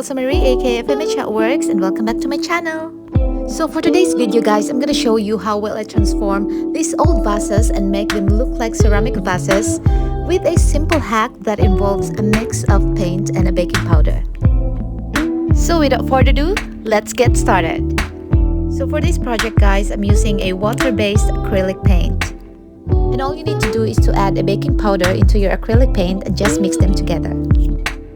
Felsa Marie, aka FAUX, and welcome back to my channel. So for today's video guys, I'm gonna show you how will I transform these old vases and make them look like ceramic vases with a simple hack that involves a mix of paint and a baking powder. So without further ado, let's get started. So for this project guys, I'm using a water-based acrylic paint. And all you need to do is to add a baking powder into your acrylic paint and just mix them together.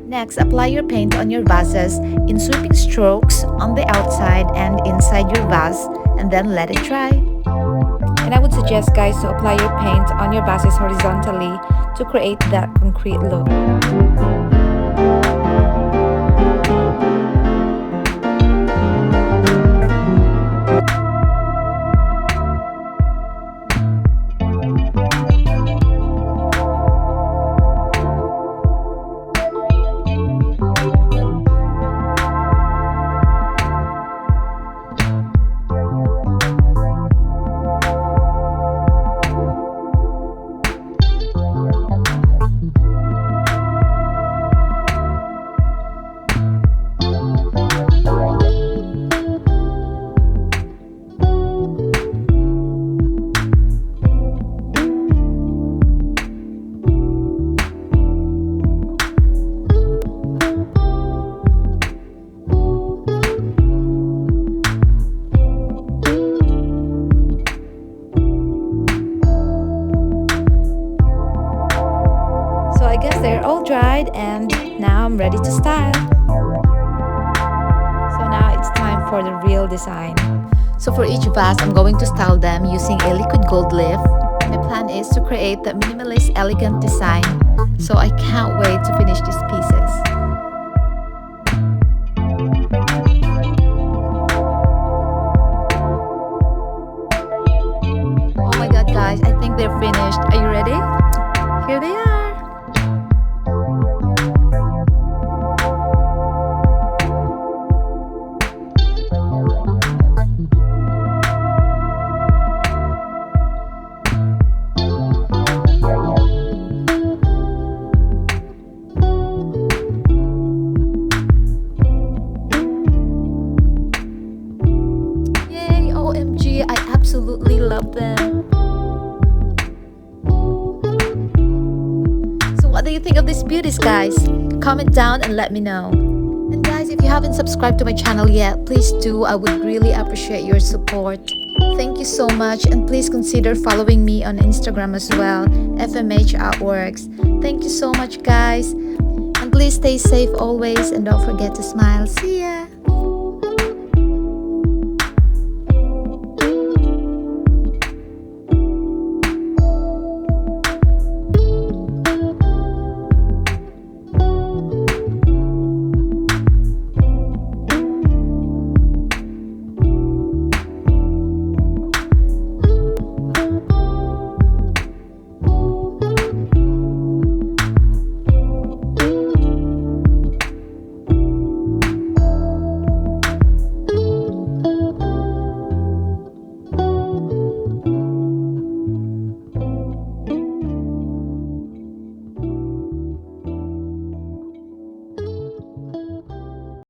Next, apply your paint on your vases in sweeping strokes on the outside and inside your vase, and then let it dry. And I would suggest guys to apply your paint on your vases horizontally to create that concrete look. I guess they're all dried and now I'm ready to style. So now it's time for the real design. So for each vase, I'm going to style them using a liquid gold leaf. My plan is to create that minimalist elegant design. So I can't wait to finish these pieces. Oh my god guys, I think they're finished. Are you ready? Here they are. OMG, I absolutely love them. So what do you think of these beauties guys? Comment down and let me know. And guys, if you haven't subscribed to my channel yet, please do. I would really appreciate your support. Thank you so much, and please consider following me on Instagram as well, FMH@works. Thank you so much guys, and please stay safe always and don't forget to smile. See ya!